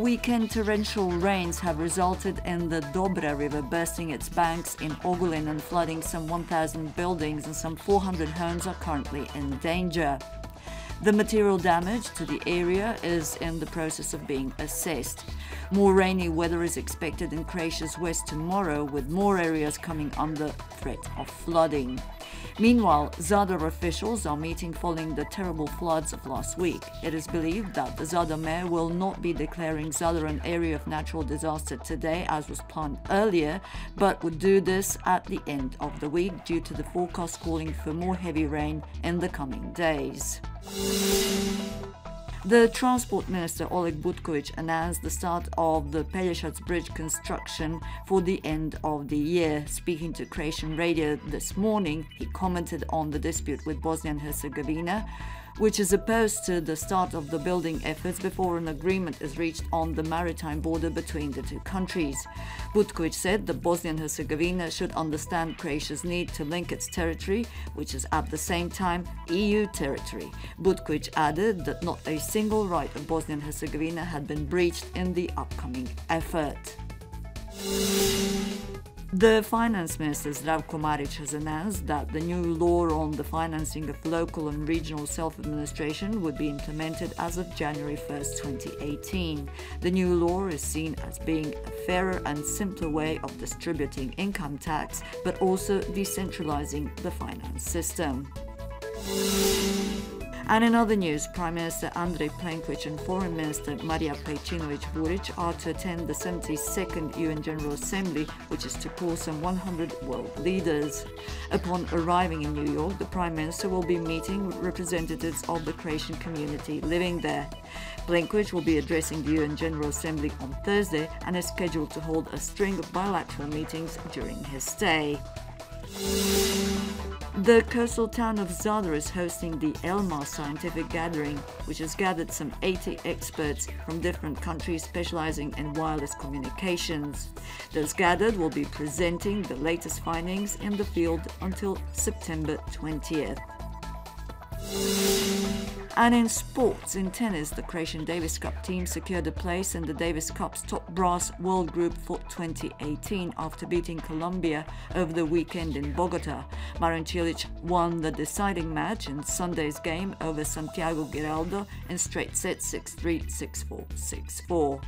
weekend torrential rains have resulted in the Dobra River bursting its banks in Ogulin and flooding some 1,000 buildings, and some 400 homes are currently in danger. The material damage to the area is in the process of being assessed. More rainy weather is expected in Croatia's west tomorrow, with more areas coming under threat of flooding. Meanwhile, Zadar officials are meeting following the terrible floods of last week. It is believed that the Zadar mayor will not be declaring Zadar an area of natural disaster today, as was planned earlier, but would do this at the end of the week due to the forecast calling for more heavy rain in the coming days. The Transport Minister Oleg Butković announced the start of the Pelješac Bridge construction for the end of the year. Speaking to Croatian radio this morning, he commented on the dispute with Bosnia and Herzegovina, which is opposed to the start of the building efforts before an agreement is reached on the maritime border between the two countries. Butković said that Bosnia and Herzegovina should understand Croatia's need to link its territory, which is at the same time EU territory. Butković added that not a single right of Bosnia and Herzegovina had been breached in the upcoming effort. The Finance Minister Zdravko Marić has announced that the new law on the financing of local and regional self-administration would be implemented as of January 1st, 2018. The new law is seen as being a fairer and simpler way of distributing income tax, but also decentralizing the finance system. And in other news, Prime Minister Andrej Plenković and Foreign Minister Marija Pejčinović-Burić are to attend the 72nd UN General Assembly, which is to call some 100 world leaders. Upon arriving in New York, the Prime Minister will be meeting with representatives of the Croatian community living there. Plenković will be addressing the UN General Assembly on Thursday and is scheduled to hold a string of bilateral meetings during his stay. The coastal town of Zadar is hosting the Elmar Scientific Gathering, which has gathered some 80 experts from different countries specializing in wireless communications. Those gathered will be presenting the latest findings in the field until September 20th. And in sports, in tennis, the Croatian Davis Cup team secured a place in the Davis Cup's top brass world group for 2018 after beating Colombia over the weekend in Bogota. Marin Cilic won the deciding match in Sunday's game over Santiago Giraldo in straight sets 6-3, 6-4, 6-4.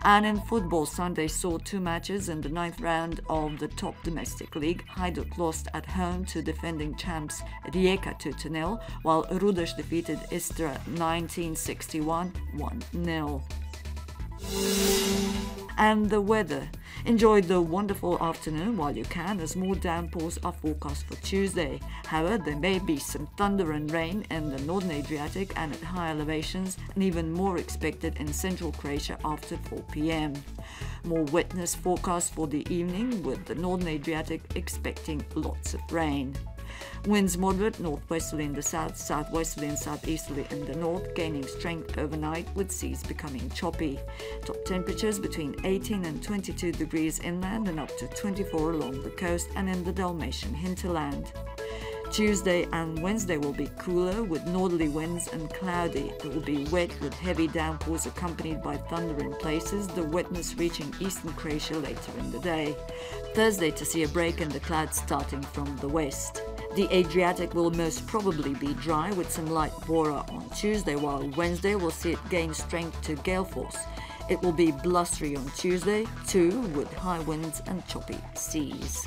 And in football, Sunday saw two matches in the 9th round of the top domestic league. Hajduk lost at home to defending champs Rijeka 2-0, while Rudeš defeated Istra 1961 1-0. And the weather. Enjoy the wonderful afternoon while you can, as more downpours are forecast for Tuesday. However, there may be some thunder and rain in the northern Adriatic and at high elevations, and even more expected in central Croatia after 4 p.m. More wetness forecast for the evening, with the northern Adriatic expecting lots of rain. Winds moderate northwesterly in the south, southwesterly and southeasterly in the north, gaining strength overnight with seas becoming choppy. Top temperatures between 18 and 22 degrees inland and up to 24 along the coast and in the Dalmatian hinterland. Tuesday and Wednesday will be cooler with northerly winds and cloudy. It will be wet with heavy downpours accompanied by thunder in places, the wetness reaching eastern Croatia later in the day. Thursday to see a break in the clouds starting from the west. The Adriatic will most probably be dry with some light bora on Tuesday, while Wednesday will see it gain strength to gale force. It will be blustery on Tuesday too, with high winds and choppy seas.